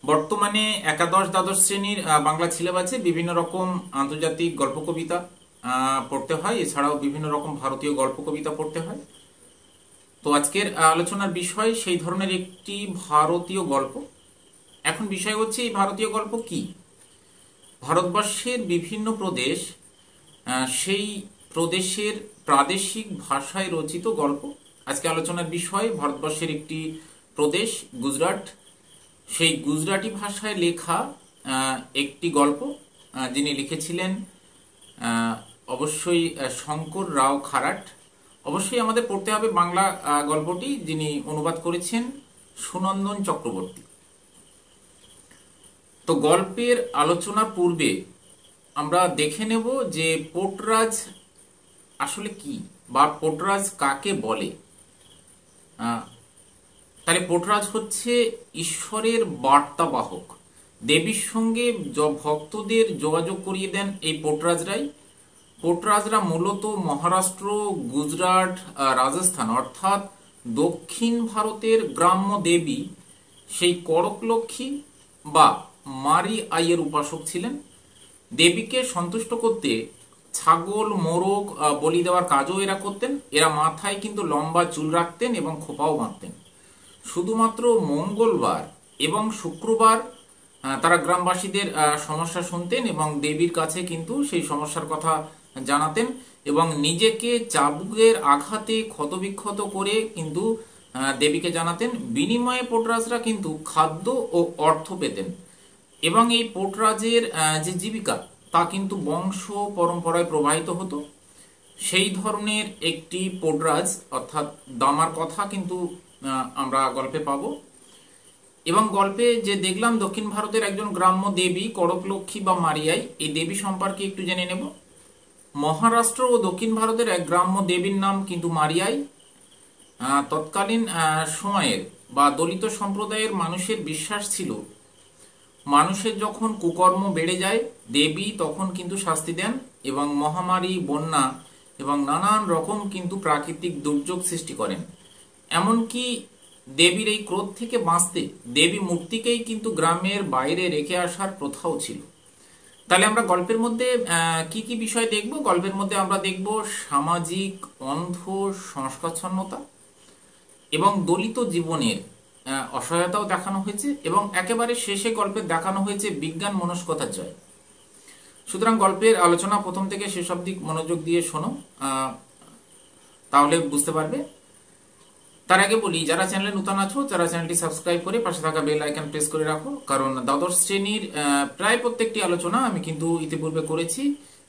বর্তমানে একাদশ দ্বাদশ শ্রেণীর বাংলা সিলেবাসে বিভিন্ন রকম আন্তর্জাতিক গল্প কবিতা পড়তে হয়, এছাড়াও বিভিন্ন রকম ভারতীয় গল্প কবিতা পড়তে হয়। তো আজকের আলোচনার বিষয় সেই ধরনের একটি ভারতীয় গল্প। এখন বিষয় হচ্ছে এই ভারতীয় গল্প কি। ভারতবর্ষের বিভিন্ন প্রদেশ, সেই প্রদেশের প্রাদেশিক ভাষায় রচিত গল্প। আজকে আলোচনার বিষয় ভারতবর্ষের একটি প্রদেশ গুজরাট, সেই গুজরাটি ভাষায় লেখা একটি গল্প, যিনি লিখেছিলেন অবশ্যই শঙ্কর রাও খারাট। অবশ্যই আমাদের পড়তে হবে বাংলা গল্পটি, যিনি অনুবাদ করেছেন সুনন্দন চক্রবর্তী। তো গল্পের আলোচনার পূর্বে আমরা দেখে নেব যে পোর্টরাজ আসলে কি বা পোর্টরাজ কাকে বলে। তাহলে পোর্টরাজ হচ্ছে ঈশ্বরের বার্তাবাহক, দেবীর সঙ্গে ভক্তদের যোগাযোগ করিয়ে দেন এই পোর্টরাজরাই। পোর্টরাজরা মূলত মহারাষ্ট্র, গুজরাট, রাজস্থান অর্থাৎ দক্ষিণ ভারতের গ্রাম্য দেবী সেই কড়কলক্ষ্মী বা মারি আইয়ের উপাসক ছিলেন। দেবীকে সন্তুষ্ট করতে ছাগল, মোরগ বলি দেওয়ার কাজও এরা করতেন। এরা মাথায় কিন্তু লম্বা চুল রাখতেন এবং খোপাও বাঁধতেন। শুধুমাত্র মঙ্গলবার এবং শুক্রবার তারা গ্রামবাসীদের সমস্যা শুনতেন এবং দেবীর কাছে কিন্তু সেই সমস্যার কথা জানাতেন এবং নিজেকে চাবুকের আঘাতে ক্ষতবিক্ষত করে কিন্তু দেবীকে জানাতেন। বিনিময়ে পোর্টরাজরা কিন্তু খাদ্য ও অর্থ পেতেন এবং এই পোর্টরাজের যে জীবিকা তা কিন্তু বংশ পরম্পরায় প্রবাহিত হতো। সেই ধরনের একটি পোর্টরাজ অর্থাৎ দামার কথা কিন্তু আমরা গল্পে পাবো। এবং গল্পে যে দেখলাম দক্ষিণ ভারতের একজন গ্রাম্য দেবী কড়কলক্ষ্মী বা মারিয়াই, এই দেবী সম্পর্কে একটু জেনে নেব। মহারাষ্ট্র ও দক্ষিণ ভারতের এক গ্রাম্য দেবীর নাম কিন্তু মারিয়াই। তৎকালীন সময়ের বা দলিত সম্প্রদায়ের মানুষের বিশ্বাস ছিল মানুষের যখন কুকর্ম বেড়ে যায় দেবী তখন কিন্তু শাস্তি দেন এবং মহামারী, বন্যা এবং নানান রকম কিন্তু প্রাকৃতিক দুর্যোগ সৃষ্টি করেন। এমনকি দেবীর এই ক্রোধ থেকে বাঁচতে দেবী মূর্তিকেই কিন্তু গ্রামের বাইরে রেখে আসার প্রথাও ছিল। তাহলে আমরা গল্পের মধ্যে কি কি বিষয় দেখব? গল্পের মধ্যে আমরা দেখব সামাজিক অন্ধ সংস্কারচ্ছন্নতা এবং দলিত জীবনের অসহায়তাও দেখানো হয়েছে এবং একেবারে শেষে গল্পে দেখানো হয়েছে বিজ্ঞান মনস্কতার জয়। সুতরাং গল্পের আলোচনা প্রথম থেকে শেষ অবধি মনোযোগ দিয়ে শোনো, তাহলে বুঝতে পারবে। তার আগে বলি, যারা চ্যানেলে নতুন আছো তারা চ্যানেলটি সাবস্ক্রাইব করে পাশে থাকা বেল আইকন প্রেস করে রাখো, কারণ দ্বাদশ শ্রেণীর প্রায় প্রত্যেকটি আলোচনা আমি কিন্তু ইতিপূর্বে করেছি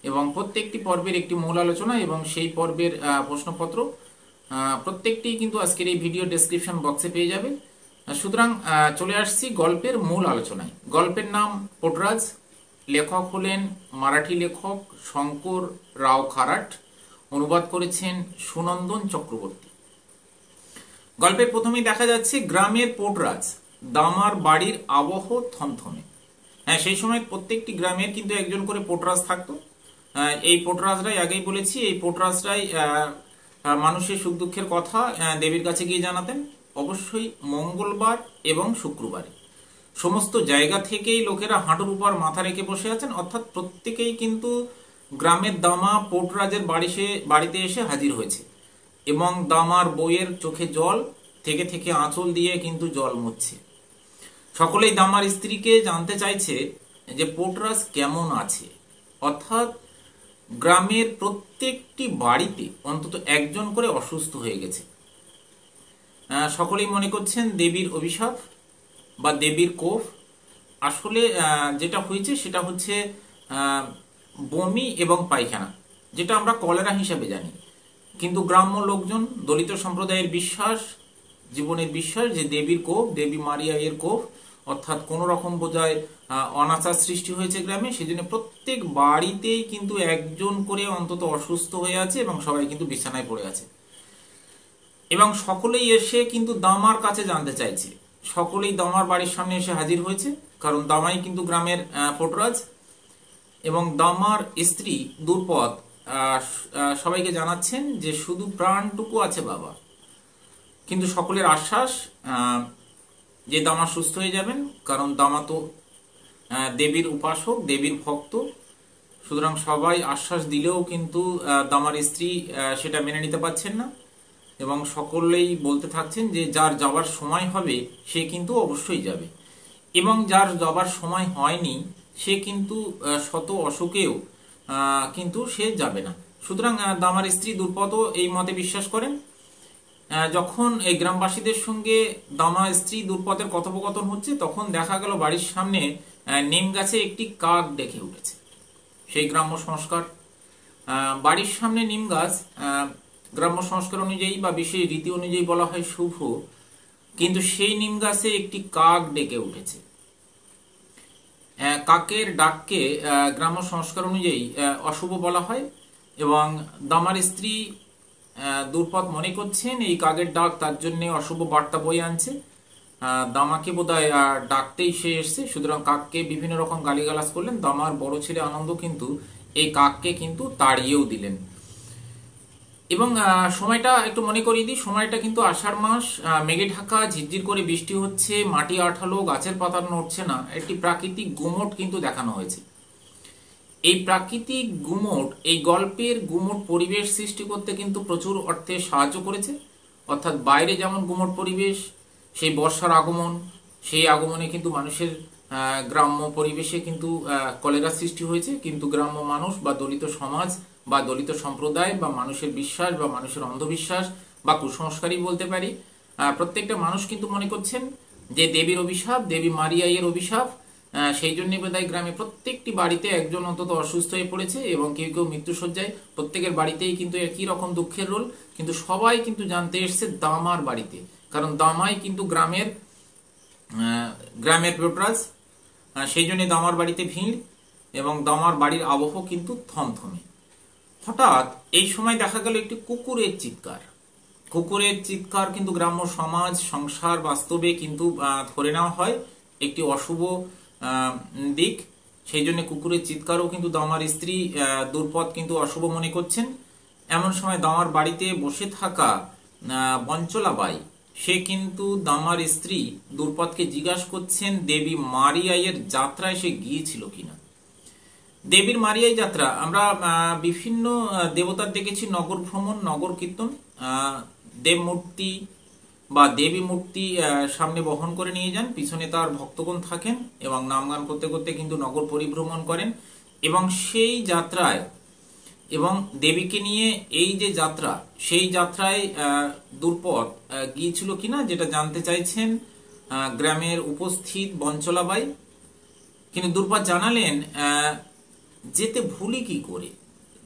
এবং প্রত্যেকটি পর্বের একটি মূল আলোচনা এবং সেই পর্বের প্রশ্নপত্র প্রত্যেকটি কিন্তু আজকের এই ভিডিও ডেসক্রিপশন বক্সে পেয়ে যাবে। সুতরাং চলে আসছি গল্পের মূল আলোচনায়। গল্পের নাম পোর্টরাজ, লেখক হলেন মারাঠি লেখক শঙ্কর রাও খারাট, অনুবাদ করেছেন সুনন্দন চক্রবর্তী। গল্পের প্রথমেই দেখা যাচ্ছে গ্রামের পোর্টরাজ, দামার বাড়ির আবহ থমথমে। হ্যাঁ, সেই সময় প্রত্যেকটি গ্রামের কিন্তু একজন করে পোর্টরাজ থাকতো। এই পোর্টরাজরাই, আগেই বলেছি, এই পোর্টরাজরাই মানুষের সুখ দুঃখের কথা দেবীর কাছে গিয়ে জানাতেন। অবশ্যই মঙ্গলবার এবং শুক্রবারে সমস্ত জায়গা থেকেই লোকেরা হাঁটুর উপর মাথা রেখে বসে আছেন, অর্থাৎ প্রত্যেকেই কিন্তু গ্রামের দামা পোর্টরাজের বাড়িতে এসে হাজির হয়েছে এবং দামার বউয়ের চোখে জল থেকে থেকে আঁচল দিয়ে কিন্তু জল মুছছে। সকলেই দামার স্ত্রীকে জানতে চাইছে যে পোর্টরাজ কেমন আছে, অর্থাৎ গ্রামের প্রত্যেকটি বাড়িতে অন্তত একজন করে অসুস্থ হয়ে গেছে। সকলেই মনে করছেন দেবীর অভিশাপ বা দেবীর কোপ। আসলে যেটা হয়েছে সেটা হচ্ছে বমি এবং পায়খানা, যেটা আমরা কলেরা হিসাবে জানি। কিন্তু গ্রাম্য লোকজন, দলিত সম্প্রদায়ের বিশ্বাস, জীবনের বিশ্বাস যে দেবীর কোপ, দেবী মারিয়া এর কোপ, অর্থাৎ কোন রকম বোঝায় অনাচার সৃষ্টি হয়েছে গ্রামে। সেজন্য প্রত্যেক বাড়িতেই কিন্তু একজন করে অন্তত অসুস্থ হয়ে আছে এবং সবাই কিন্তু বিছানায় পড়ে আছে এবং সকলেই এসে কিন্তু দামার কাছে জানতে চাইছে। সকলেই দামার বাড়ির সামনে এসে হাজির হয়েছে, কারণ দামাই কিন্তু গ্রামের পোর্টরাজ এবং দামার স্ত্রী দুর্পদ সবাইকে জানাচ্ছেন যে শুধু প্রাণটুকু আছে বাবা। কিন্তু সকলের আশ্বাস যে দামা সুস্থ হয়ে যাবেন, কারণ দামা তো দেবীর উপাসক, দেবীর ভক্ত। সুতরাং সবাই আশ্বাস দিলেও কিন্তু দামার স্ত্রী সেটা মেনে নিতে পারছেন না, এবং সকলেই বলতে থাকছেন যে যার যাবার সময় হবে সে কিন্তু অবশ্যই যাবে, এবং যার যাবার সময় হয়নি সে কিন্তু শত অসুখেও কিন্তু সে যাবে না। সুতরাং দামার স্ত্রী দুর্পদও এই মতে বিশ্বাস করেন। যখন এই গ্রামবাসীদের সঙ্গে দামা স্ত্রী দুর্পদের কথোপকথন হচ্ছে, তখন দেখা গেল বাড়ির সামনে নিম গাছে একটি কাক ডেকে উঠেছে। সেই গ্রাম্য সংস্কার, বাড়ির সামনে নিম গাছ, গ্রাম্য সংস্কার অনুযায়ী বা বিশেষ রীতি অনুযায়ী বলা হয় শুভ, কিন্তু সেই নিম গাছে একটি কাক ডেকে উঠেছে। কাকের ডাককে গ্রাম্য সংস্কার অনুযায়ী অশুভ বলা হয়, এবং দামার স্ত্রী দুর্পদ মনে করছেন এই কাকের ডাক তার জন্য অশুভ বার্তা বয়ে আনছে। দামাকে বোধহয় ডাকতেই সে এসছে, সুতরাং কাককে বিভিন্ন রকম গালিগালাজ করলেন। দামার বড় ছেলে আনন্দ কিন্তু এই কাককে কিন্তু তাড়িয়েও দিলেন। এবং সময়টা একটু মনে করিয়ে দিই, সময়টা কিন্তু আষাঢ় মাস, মেঘে ঢাকা, ঝিরঝির করে বৃষ্টি হচ্ছে, মাটি আঠালো, গাছের পাতা নড়ছে না, একটি প্রাকৃতিক গুমোট কিন্তু দেখানো হয়েছে। এই প্রাকৃতিক গুমোট, এই গল্পের গুমোট পরিবেশ সৃষ্টি করতে কিন্তু প্রচুর অর্থে সাহায্য করেছে। অর্থাৎ বাইরে যেমন গুমোট পরিবেশ, সেই বর্ষার আগমন, সেই আগমনে কিন্তু মানুষের গ্রাম্য পরিবেশে কিন্তু কলেরা সৃষ্টি হয়েছে, কিন্তু গ্রাম্য মানুষ বা দলিত সমাজ বা দলিত সম্প্রদায় বা মানুষের বিশ্বাস বা মানুষের অন্ধবিশ্বাস বা কুসংস্কারই বলতে পারি, প্রত্যেকটা মানুষ কিন্তু মনে করছেন যে দেবীর অভিশাপ, দেবী মারিয়াইয়ের অভিশাপ, সেই জন্য বোধহয় গ্রামে প্রত্যেকটি বাড়িতে একজন অন্তত অসুস্থ হয়ে পড়েছে, এবং কেউ কেউ মৃত্যুশয্যায়। প্রত্যেকের বাড়িতেই কিন্তু একই রকম দুঃখের রোল, কিন্তু সবাই কিন্তু জানতে এসছে দামার বাড়িতে, কারণ দামাই কিন্তু গ্রামের পোটরাজ। সেই জন্য দামার বাড়িতে ভিড়, এবং দামার বাড়ির আবহ কিন্তু থমথমে। হঠাৎ এই সময় দেখা গেল একটি কুকুরের চিৎকার। কুকুরের চিৎকার কিন্তু গ্রাম্য সমাজ, সংসার, বাস্তবে কিন্তু ধরে নেওয়া হয় একটি অশুভ দিক। সেই জন্য কুকুরের চিৎকারও কিন্তু দামার স্ত্রী দুর্পদ কিন্তু অশুভ মনে করছেন। এমন সময় দামার বাড়িতে বসে থাকা বঞ্চলাবাই, সে কিন্তু দামার স্ত্রী দুর্পদকে জিজ্ঞাসা করছেন দেবী মারিয়াইয়ের যাত্রায় সে গিয়েছিল কিনা। দেবীর মারিয়াই যাত্রা আমরা বিভিন্ন দেবতার দেখেছি নগর ভ্রমণ, নগর কীর্তন, দেব মূর্তি বা দেবী মূর্তি সামনে বহন করে নিয়ে যান, পিছনে তার ভক্তগণ থাকেন এবং নাম গান করতে করতে কিন্তু নগর পরিভ্রমণ করেন। এবং সেই যাত্রায় এবং দেবীকে নিয়ে এই যে যাত্রা, সেই যাত্রায় দুর্পদ গিয়েছিল কিনা যেটা জানতে চাইছেন গ্রামের উপস্থিত বঞ্চলাবাই। কিন্তু দুর্পদ জানালেন যেতে ভুলি কি করে,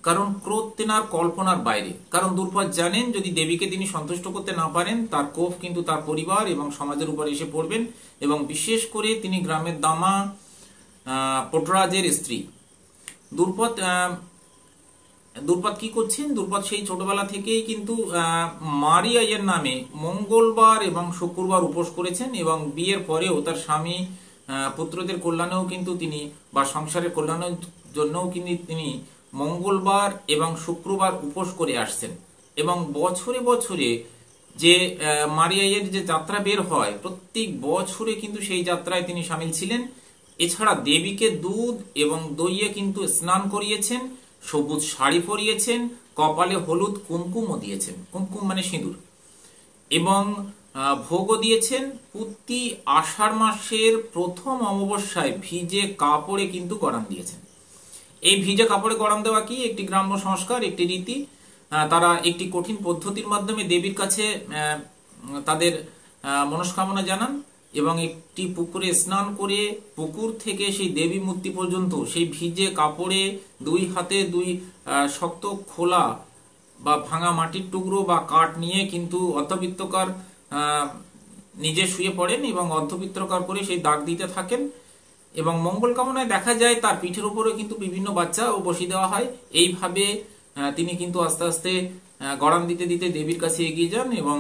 কারণ ক্রোধ তেনার কল্পনার বাইরে। কারণ দুর্পদ জানেন যদি দেবীকে তিনি সন্তুষ্ট করতে না পারেন, তার কোপ কিন্তু তার পরিবার এবং সমাজের উপর এসে পড়বেন, এবং বিশেষ করে তিনি গ্রামের দামা পোটরাজের স্ত্রী। দুর্পদ কি করছেন? দুর্পদ সেই ছোটবেলা থেকেই কিন্তু মারিয়াইয়ের নামে মঙ্গলবার এবং শুক্রবার উপোস করেছেন, এবং বিয়ের পরেও তার স্বামী পুত্রদের কল্যাণেও কিন্তু তিনি বা সংসারের কল্যাণের জন্যও কিন্তু তিনি মঙ্গলবার এবং শুক্রবার উপোস করে আসছেন। এবং বছরে বছরে যে মারিয়াইয়ের যে যাত্রা বের হয়, প্রত্যেক বছরে কিন্তু সেই যাত্রায় তিনি সামিল ছিলেন। এছাড়া দেবীকে দুধ এবং দইয়ে কিন্তু স্নান করিয়েছেন, সবুজ শাড়ি পরিয়েছেন, কপালে হলুদ কুমকুমও দিয়েছেন, কুমকুম মানে সিঁদুর, এবং ভোগও দিয়েছেন। প্রতি আষাঢ় মাসের প্রথম অমাবস্যায় ভিজে কাপড়ে কিন্তু গড়ান দিয়েছেন। এই ভিজে কাপড়ে গড়ান দেওয়া কি একটি গ্রাম্য সংস্কার, একটি রীতি। তারা একটি কঠিন পদ্ধতির মাধ্যমে দেবীর কাছে তাদের মনস্কামনা জানান, এবং একটি পুকুরে স্নান করে পুকুর থেকে সেই দেবী মূর্তি পর্যন্ত সেই ভিজে কাপড়ে দুই হাতে দুই শক্ত খোলা বা ভাঙা মাটির টুকরো বা কাঠ নিয়ে কিন্তু অর্ধবৃত্তকার নিজে শুয়ে পড়েন এবং অর্ধবৃত্তকার করে সেই দাগ দিতে থাকেন। এবং মঙ্গল কামনায় দেখা যায় তার পিঠের উপরে কিন্তু বিভিন্ন বাচ্চা ও বসিয়ে দেওয়া হয়। এইভাবে তিনি কিন্তু আস্তে আস্তে গড়ান দিতে দিতে দেবীর কাছে এগিয়ে যান, এবং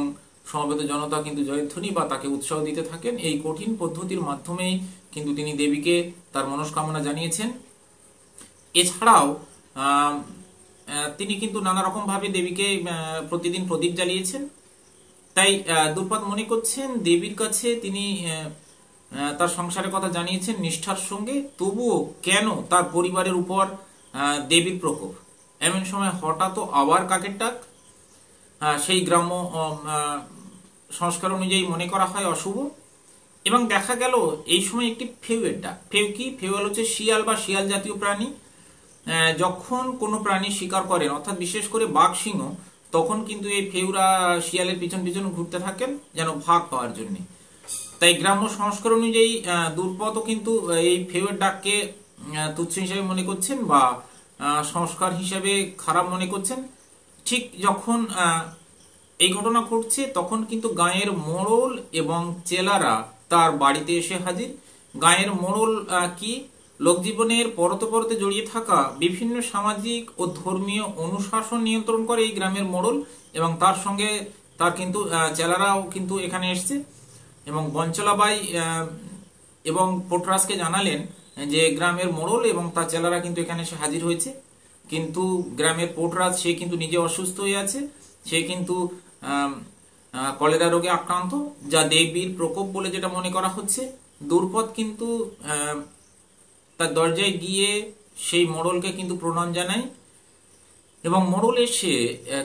সমবেত জনতা কিন্তু জয়ধ্বনি বা তাকে উৎসাহ দিতে থাকেন। এই কঠিন পদ্ধতির মাধ্যমেই কিন্তু তিনি দেবীকে তার মনস্কামনা জানিয়েছেন। এছাড়াও তিনি কিন্তু নানা রকম ভাবে দেবীকে প্রতিদিন প্রদীপ জ্বালিয়েছেন। তাই দুর্পদ মনে করছেন দেবীর কাছে তিনি তার সংসারের কথা জানিয়েছেন নিষ্ঠার সঙ্গে, তবুও কেন তার পরিবারের উপর দেবীর প্রকোপ। এমন সময় হঠাৎ আবার কাকের ডাক। সেই গ্রাম্য সংস্কার অনুযায়ী মনে করা হয় অশুভ, এবং দেখা গেল এই সময় একটি ফেউয়ের ডাক। ফেউ কি? ফেউ হচ্ছে শিয়াল বা শিয়াল জাতীয় প্রাণী। যখন কোনো প্রাণী শিকার করেন, অর্থাৎ বিশেষ করে বাঘ সিংহ, তখন কিন্তু এই ফেউরা শিয়ালের পিছন পিছন ঘুরতে থাকেন যেন ভাগ পাওয়ার জন্য। তাই গ্রাম্য সংস্কার অনুযায়ী দুর্পদ কিন্তু এই ফেউয়ের ডাককে তুচ্ছ হিসেবে মনে করছেন বা সংস্কার হিসেবে খারাপ মনে করছেন। ঠিক যখন এই ঘটনা ঘটছে তখন কিন্তু গাঁয়ের মোড়ল এবং চেলারা তার বাড়িতে এসে হাজির। গাঁয়ের মোড়ল কি? লোকজীবনের পরতে পরতে জড়িয়ে থাকা বিভিন্ন সামাজিক ও ধর্মীয় অনুশাসন নিয়ন্ত্রণ করে এই গ্রামের মোড়ল, এবং তার সঙ্গে তার কিন্তু চেলারাও কিন্তু এখানে এসছে। এবং বঞ্চলাবাই এবং পোটরাজকে জানালেন যে গ্রামের মোড়ল এবং তার চেলারা কিন্তু এখানে এসে হাজির হয়েছে। কিন্তু গ্রামের পোটরাজ সে কিন্তু নিজে অসুস্থ হয়ে আছে, সে কিন্তু কলেরা রোগে আক্রান্ত, যা দেবীর প্রকোপ বলে যেটা মনে করা হচ্ছে। দুর্পদ কিন্তু তার দরজায় গিয়ে সেই মোড়লকে কিন্তু প্রণাম জানায়, এবং মোড়ল এসে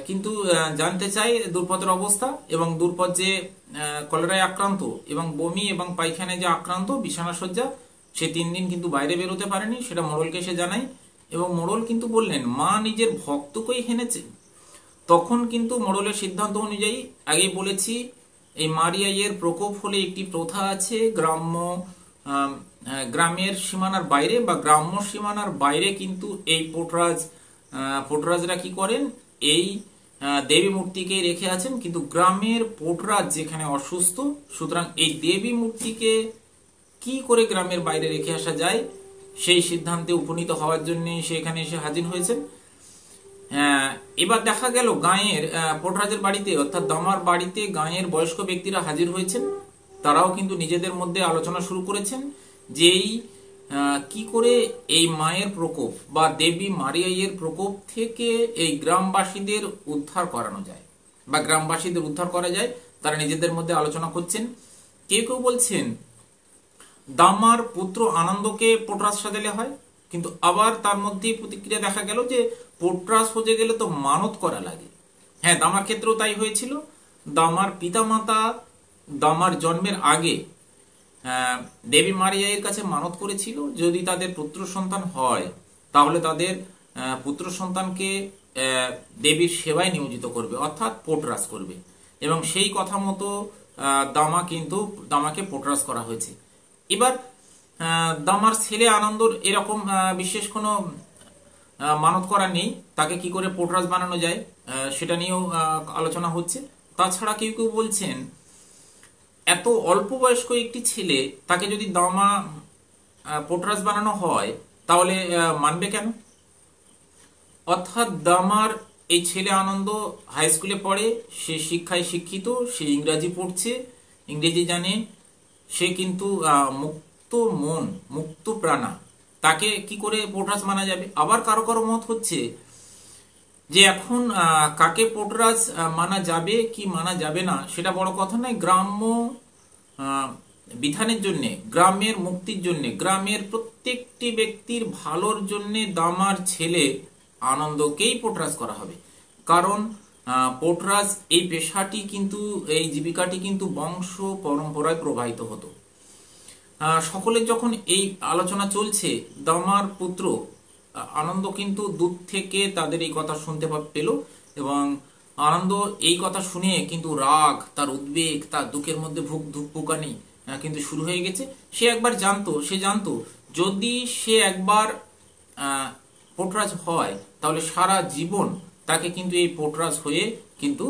কিন্তু জানতে চায় দুর্পদের অবস্থা, এবং দুর্পদ যে কলেরায় আক্রান্ত এবং বমি এবং পায়খানায় যে আক্রান্ত, বিছানা সজ্জা, সে 3 দিন কিন্তু বাইরে বেরোতে পারেনি, সেটা মোড়লকে এসে জানায়। এবং মোড়ল কিন্তু বললেন মা নিজের ভক্তকেই হেনেছে। তখন কিন্তু মোড়লের সিদ্ধান্ত অনুযায়ী, আগেই বলেছি, এই মারিয়াইয়ের প্রকোপ হলে একটি প্রথা আছে, গ্রামের সীমানার বাইরে বা গ্রাম্য সীমানার বাইরে কিন্তু এই পোটরাজরা কি করেন, এই দেবী মূর্তিকে রেখে আছেন। কিন্তু গ্রামের পোটরাজ যেখানে অসুস্থ, সুতরাং এই দেবী মূর্তিকে কি করে গ্রামের বাইরে রেখে আসা যায়, সেই সিদ্ধান্তে উপনীত হওয়ার জন্য সে এখানে এসে হাজির হয়েছেন। এবার দেখা গেল গাঁয়ের পোটরাজের বাড়িতে, অর্থাৎ দামার বাড়িতে গাঁয়ের বয়স্ক ব্যক্তিরা হাজির হয়েছেন। তারাও কিন্তু নিজেদের মধ্যে আলোচনা শুরু করেছেন যে কি করে এই মায়ের প্রকোপ বা দেবী মারিয়াইয়ের প্রকোপ থেকে এই গ্রামবাসীদের উদ্ধার করানো যায় বা গ্রামবাসীদের উদ্ধার করা যায়। তারা নিজেদের মধ্যে আলোচনা করছেন। কেউ কেউ বলছেন দামার পুত্র আনন্দকে পোটরাজ সাজালে হয়, কিন্তু আবার তার মধ্যে প্রতিক্রিয়া দেখা গেল যে পোটরাজ হতে গেলে তো মানত করা লাগে। হ্যাঁ, দামার ক্ষেত্রেও তাই হয়েছিল। দামার পিতামাতা দামার জন্মের আগে দেবী মারিয়াইয়ের কাছে মানত করেছিল, যদি তাদের পুত্র সন্তান হয় তাহলে তাদের পুত্র সন্তানকে দেবীর সেবায় নিয়োজিত করবে, অর্থাৎ পোটরাজ করবে। এবং সেই কথা মতো দামাকে পোটরাজ করা হয়েছে। এবার দামার ছেলে আনন্দর এরকম বিশেষ কোনো মানত করা নেই, তাকে কি করে পোটরাজ বানানো যায় সেটা নিয়েও আলোচনা হচ্ছে। তাছাড়া কেউ কেউ বলছেন এত অল্প বয়স্ক একটি ছেলে, তাকে যদি দামা পোটরাজ বানানো হয় তাহলে মানবে কেন? অর্থাৎ দামার এই ছেলে আনন্দ হাই স্কুলে পড়ে, সে শিক্ষায় শিক্ষিত, সে ইংরাজি পড়ছে, ইংরেজি জানে, সে কিন্তু মুক্ত মন, মুক্ত প্রাণা, তাকে কি করে পোটরাজ মানা যাবে? আবার কারো কারো মত হচ্ছে যে এখন কাকে পোটরাজ মানা যাবে কি মানা যাবে না সেটা বড় কথা নয়। গ্রাম্য বিধানের জন্য, গ্রামের মুক্তির জন্য, গ্রামের প্রত্যেকটি ব্যক্তির ভালোর জন্য দামার ছেলে আনন্দকেই পোটরাজ করা হবে। কারণ পোটরাজ এই পেশাটি কিন্তু, এই জীবিকাটি কিন্তু বংশ পরম্পরায় প্রবাহিত হতো। সকলের যখন এই আলোচনা চলছে, দামার পুত্র আনন্দ কিন্তু দূর থেকে তাদের এই কথা শুনতে পেল, এবং আনন্দ এই কথা শুনে কিন্তু রাগ, তার উদ্বেগ, তার দুঃখের মধ্যে ধুকপুকানি কিন্তু শুরু হয়ে গেছে। সে একবার জানতো যদি সে একবার পোটরাজ হয় তাহলে সারা জীবন তাকে কিন্তু এই পোটরাজ হয়ে কিন্তু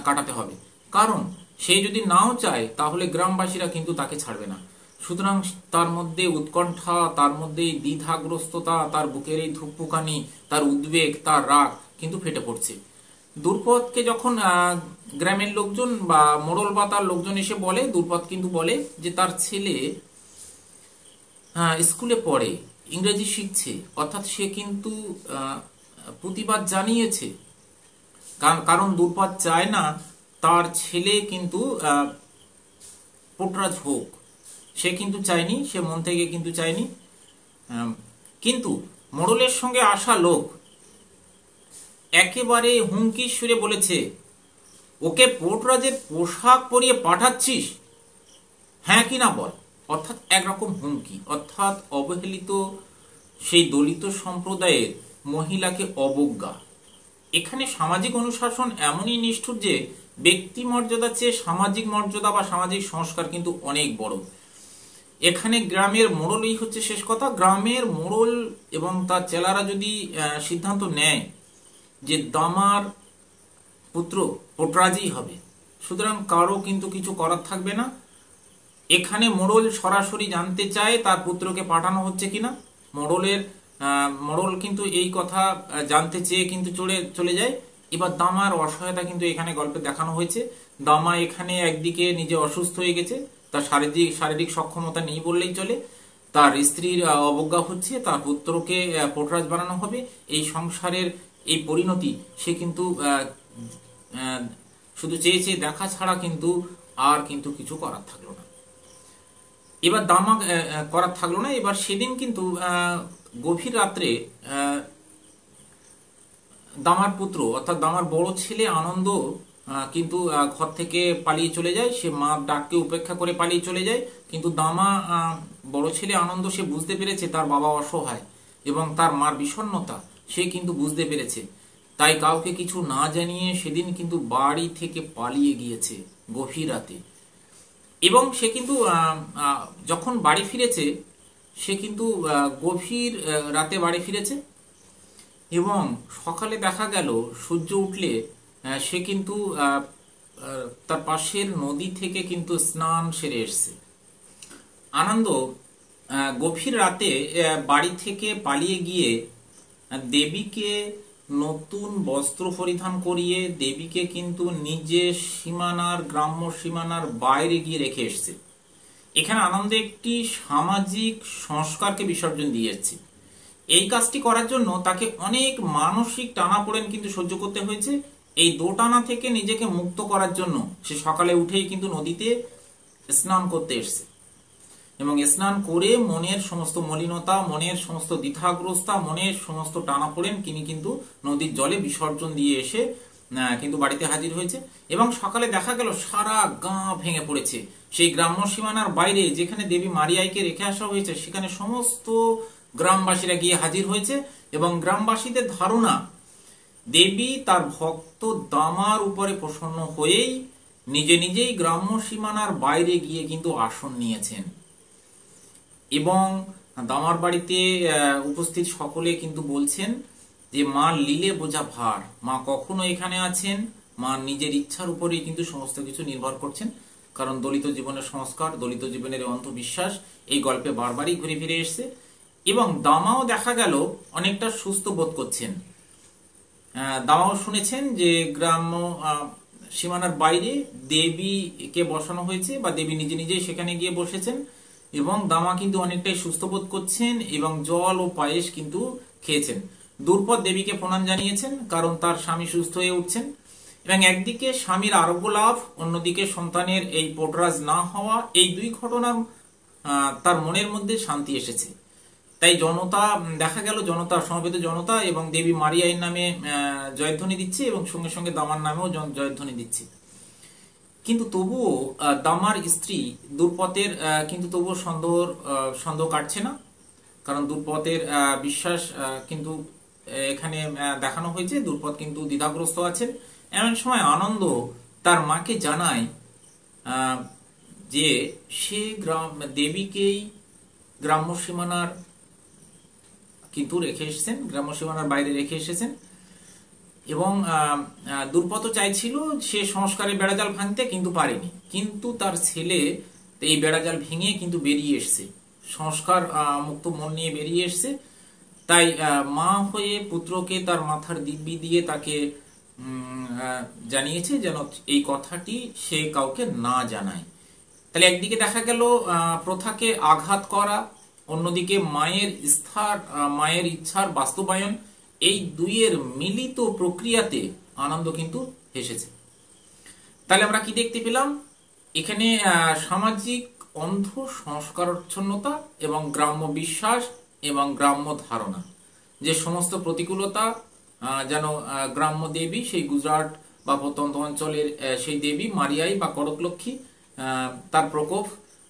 কাটাতে হবে। কারণ সে যদি নাও চায় তাহলে গ্রামবাসীরা কিন্তু তাকে ছাড়বে না। সুতরাং তার মধ্যে উৎকণ্ঠা, তার মধ্যে দ্বিধাগ্রস্ততা, তার বুকের এই ধুকপুকানি, তার উদ্বেগ, তার রাগ কিন্তু ফেটে পড়ছে। দুর্পদকে যখন গ্রামের লোকজন বা মোড়ল বা তার লোকজন এসে বলে, দুর্পদ কিন্তু বলে যে তার ছেলে স্কুলে পড়ে, ইংরেজি শিখছে, অর্থাৎ সে কিন্তু প্রতিবাদ জানিয়েছে। কারণ দুর্পদ চায় না তার ছেলে কিন্তু পোর্টরাজ হোক, সে কিন্তু চায়নি, সে মন থেকে কিন্তু চায়নি। কিন্তু মোড়লের সঙ্গে আসা লোক একেবারে হুমকির সুরে বলেছে, ওকে পোর্টরাজের পোশাক পরিয়ে পাঠাচ্ছিস, হ্যাঁ কি না বল। অর্থাৎ একরকম হুমকি, অর্থাৎ অবহেলিত সেই দলিত সম্প্রদায়ের মহিলাকে অবজ্ঞা। এখানে সামাজিক অনুশাসন এমনই নিষ্ঠুর যে ব্যক্তি মর্যাদার চেয়ে সামাজিক মর্যাদা বা সামাজিক সংস্কার কিন্তু অনেক বড়। এখানে গ্রামের মোড়লই হচ্ছে শেষ কথা। গ্রামের মোড়ল এবং তার চেলারা যদি সিদ্ধান্ত নেয় যে দামার পুত্র পোর্টরাজই হবে, সুতরাং কারো কিন্তু কিছু করার থাকবে না। এখানে মোড়ল সরাসরি জানতে চায় তার পুত্রকে পাঠানো হচ্ছে কিনা। মোড়ল কিন্তু এই কথা জানতে চেয়ে কিন্তু চলে যায়। এবার দামার অসহায়তা কিন্তু এখানে গল্পে দেখানো হয়েছে। দামা এখানে একদিকে নিজে অসুস্থ হয়ে গেছে, তার শারীরিক সক্ষমতা নেই বললেই চলে, তার স্ত্রীর অবজ্ঞা হচ্ছে, তার পুত্রকে পোর্টরাজ বানানো হবে, এই সংসারের এই পরিণতি সে কিন্তু শুধু চেয়ে চেয়ে দেখা ছাড়া কিন্তু আর কিন্তু কিছু করার থাকলো না। এবার দামা করার থাকলো না। এবার সেদিন কিন্তু গভীর রাত্রে দামার পুত্র অর্থাৎ দামার বড় ছেলে আনন্দ কিন্তু ঘর থেকে পালিয়ে চলে যায়। সে মা ডাককে উপেক্ষা করে পালিয়ে চলে যায়। কিন্তু দামা বড় ছেলে আনন্দ সে বুঝতে পেরেছে তার বাবা অসহায় এবং তার মার বিষণ্ণতা সে কিন্তু বুঝতে পেরেছে। তাই কাউকে কিছু না জানিয়ে সেদিন কিন্তু বাড়ি থেকে পালিয়ে গিয়েছে গভীর রাতে। এবং সে কিন্তু যখন বাড়ি ফিরেছে, সে কিন্তু গভীর রাতে বাড়ি ফিরেছে এবং সকালে দেখা গেল সূর্য উঠলে সে কিন্তু তার পাশের নদী থেকে কিন্তু স্নান সেরে এসছে। আনন্দ গভীর রাতে বাড়ি থেকে পালিয়ে গিয়ে দেবীকে নতুন বস্ত্র পরিধান করিয়ে দেবীকে কিন্তু নিজের সীমানার গ্রাম্য সীমানার বাইরে গিয়ে রেখে এসছে। এখানে আনন্দ একটি সামাজিক সংস্কারকে বিসর্জন দিয়েছে। এই কাজটি করার জন্য তাকে অনেক মানসিক টানাপোড়েন কিন্তু সহ্য করতে হয়েছে। এই দোটানা থেকে নিজেকে মুক্ত করার জন্য সে সকালে উঠেই কিন্তু নদীতে স্নান করতে এসছে এবং স্নান করে মনের সমস্ত মলিনতা, মনের সমস্ত দ্বিধাগ্রস্তা, মনের সমস্ত টানাপোড়েন তিনি কিন্তু নদীর জলে বিসর্জন দিয়ে এসে কিন্তু বাড়িতে হাজির হয়েছে। এবং সকালে দেখা গেল সারা গাঁ ভেঙে পড়েছে। সেই গ্রাম্য সীমানার বাইরে যেখানে দেবী মারিয়াইকে রেখে আসা হয়েছে সেখানে সমস্ত গ্রামবাসীরা গিয়ে হাজির হয়েছে এবং গ্রামবাসীদের ধারণা দেবী তার ভক্ত দামার উপরে প্রসন্ন হয়েই নিজে নিজেই গ্রাম্য সীমানার বাইরে গিয়ে কিন্তু আসন নিয়েছেন। এবং দামার বাড়িতে উপস্থিত সকলে কিন্তু বলছেন যে মা লীলে বোঝা ভার, মা কখনো এখানে আছেন, মা নিজের ইচ্ছার উপরেই কিন্তু সমস্ত কিছু নির্ভর করছেন। কারণ দলিত জীবনের সংস্কার, দলিত জীবনের অন্ধবিশ্বাস এই গল্পে বারবারই ঘুরে ফিরে এসছে। এবং দামাও দেখা গেল অনেকটা সুস্থ বোধ করছেন। দামাও শুনেছেন যে গ্রাম্য সীমানার বাইরে দেবীকে বসানো হয়েছে বা দেবী নিজে নিজেই সেখানে গিয়ে বসেছেন এবং দামা কিন্তু অনেকটাই সুস্থ বোধ করছেন এবং জল ও পায়েস কিন্তু খেয়েছেন। দুর্পদ দেবীকে প্রণাম জানিয়েছেন কারণ তার স্বামী সুস্থ হয়ে উঠছেন এবং একদিকে স্বামীর আরোগ্য লাভ, অন্যদিকে সন্তানের এই পোর্টরাজ না হওয়া, এই দুই ঘটনা তার মনের মধ্যে শান্তি এসেছে। তাই জনতা দেখা গেল, জনতা সমবেত জনতা এবং দেবী মারিয়াইয়ের নামে জয়ধ্বনি দিচ্ছে এবং সঙ্গে সঙ্গে দামার নামেও জয়ধ্বনি দিচ্ছে। কিন্তু তবুও দামার স্ত্রী দুর্পতের কিন্তু তবুও সন্দেহ কাটছে না। কারণ দুর্পতের বিশ্বাস কিন্তু এখানে দেখানো হয়েছে, দুর্পদ কিন্তু দ্বিধাগ্রস্ত আছেন। এমন সময় আনন্দ তার মাকে জানায় যে সে দেবীকেই গ্রাম্য সীমানার কিন্তু রেখে এসেছেন, গ্রাম্য সীমানার বাইরে রেখে এসেছেন। এবং দুর্পদ চাইছিল সে সংস্কারের বেড়াজাল ভাঙতে, কিন্তু পারেনি। কিন্তু তার ছেলে এই বেড়াজাল ভেঙে কিন্তু বেরিয়ে এসছে, সংস্কার মুক্ত মন নিয়ে বেরিয়ে এসছে। তাই মা হয়ে পুত্রকে তার মাথার দিব্যি দিয়ে তাকে জানিয়েছে যেন এই কথাটি সে কাউকে না জানায়। তাহলে একদিকে দেখা গেল প্রথাকে আঘাত করা, অন্যদিকে মায়ের ইচ্ছার বাস্তবায়ন, এই দুইয়ের মিলিত প্রক্রিয়াতে আনন্দ কিন্তু হেসেছে। তাহলে আমরা কি দেখতে পেলাম এখানে? সামাজিক অন্ধ সংস্কারচ্ছন্নতা এবং গ্রাম্য বিশ্বাস এবং গ্রাম্য ধারণা, যে সমস্ত প্রতিকূলতা, যেন গ্রাম্য দেবী, সেই গুজরাট বা প্রত্যন্ত অঞ্চলের সেই দেবী মারিয়াই বা কড়কলক্ষ্মী, তার প্রকোপ,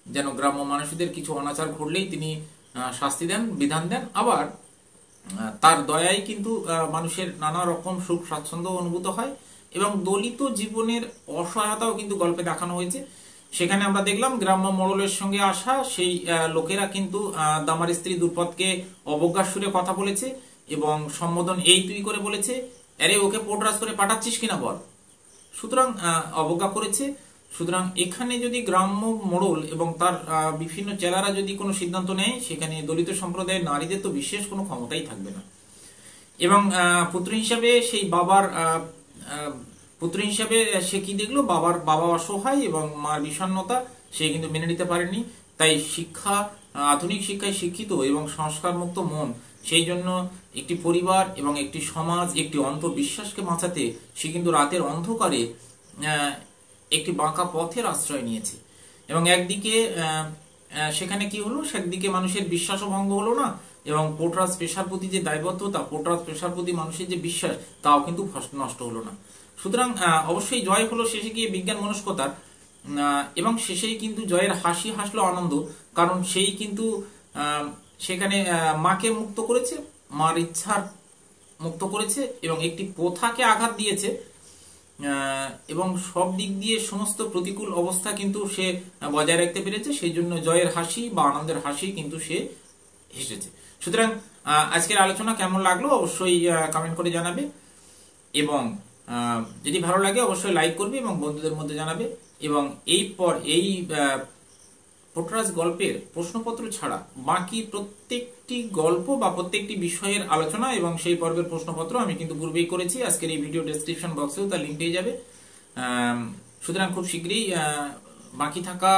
যেন গ্রাম্য মানুষদের কিছু অনাচার ঘটলেই তিনি শাস্তি দেন, বিধান দেন। আবার তার দয়ায় কিন্তু মানুষের নানা রকম সুখ স্বাচ্ছন্দ্য অনুভূত হয়, এবং দলিত জীবনের অসহায়তাও কিন্তু গল্পে দেখানো হয়েছে। সেখানে আমরা দেখলাম গ্রাম্য মোড়লের সঙ্গে আসা সেই লোকেরা কিন্তু দামার স্ত্রী দুর্পদকে অবজ্ঞার সুরে কথা বলেছে এবং সম্বোধন এই তুই করে বলেছে, আরে ওকে পোটরাজ করে পাঠাচ্ছিস কিনা বল। সুতরাং অবজ্ঞা করেছে। সুতরাং এখানে যদি গ্রাম্য মোড়ল এবং তার বিভিন্ন চেলারা যদি কোনো সিদ্ধান্ত নেয়, সেখানে দলিত সম্প্রদায়ের নারীদের তো বিশেষ কোনো ক্ষমতাই থাকবে না। এবং পুত্র হিসাবে সেই বাবার পুত্র হিসাবে সে কি দেখলো, বাবা অসহায় এবং মার বিষণ্ণতা সে কিন্তু মেনে নিতে পারেনি। তাই শিক্ষা, আধুনিক শিক্ষায় শিক্ষিত এবং সংস্কার মুক্ত মন, সেই জন্য একটি পরিবার এবং একটি সমাজ, একটি অন্ধবিশ্বাসকে বাঁচাতে সে কিন্তু রাতের অন্ধকারে একটি বাঁকা পথের আশ্রয় নিয়েছে। এবং একদিকে সেখানে কি হলো, সেদিকে মানুষের বিশ্বাসও ভঙ্গ হলো না, এবং পোটরাজ পেশার প্রতি যে দায়বদ্ধতা, পোটরাজ পেশার প্রতি মানুষের যে বিশ্বাস, তাও কিন্তু নষ্ট হলো না। সুতরাং অবশ্যই জয় হলো শেষে গিয়ে বিজ্ঞান মনস্কতার, এবং শেষেই কিন্তু জয়ের হাসি হাসলো আনন্দ, কারণ সেই কিন্তু সেখানে মাকে মুক্ত করেছে, মার ইচ্ছার মুক্ত করেছে, এবং একটি প্রথাকে আঘাত দিয়েছে, এবং সব দিক দিয়ে সমস্ত প্রতিকূল অবস্থা কিন্তু সে বজায় রাখতে পেরেছে। সেই জন্য জয়ের হাসি বা আনন্দের হাসি কিন্তু সে হেসেছে। সুতরাং আজকের আলোচনা কেমন লাগলো অবশ্যই কমেন্ট করে জানাবে, এবং যদি ভালো লাগে অবশ্যই লাইক করবে এবং বন্ধুদের মধ্যে জানাবে। এবং এই পোটরাজ গল্পের প্রশ্নপত্র ছাড়া বাকি প্রত্যেকটি গল্প বা প্রত্যেকটি বিষয়ের আলোচনা এবং সেই পর্বের প্রশ্নপত্র আমি কিন্তু পূর্বেই করেছি। আজকের এই ভিডিও ডেসক্রিপশন বক্সেও তার লিঙ্ক পেয়ে যাবে। সুতরাং খুব শীঘ্রই বাকি থাকা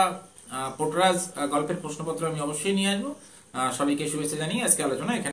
পোটরাজ গল্পের প্রশ্নপত্র আমি অবশ্যই নিয়ে আসবো। সবাইকে শুভেচ্ছা জানিয়ে আজকে আলোচনা এখানে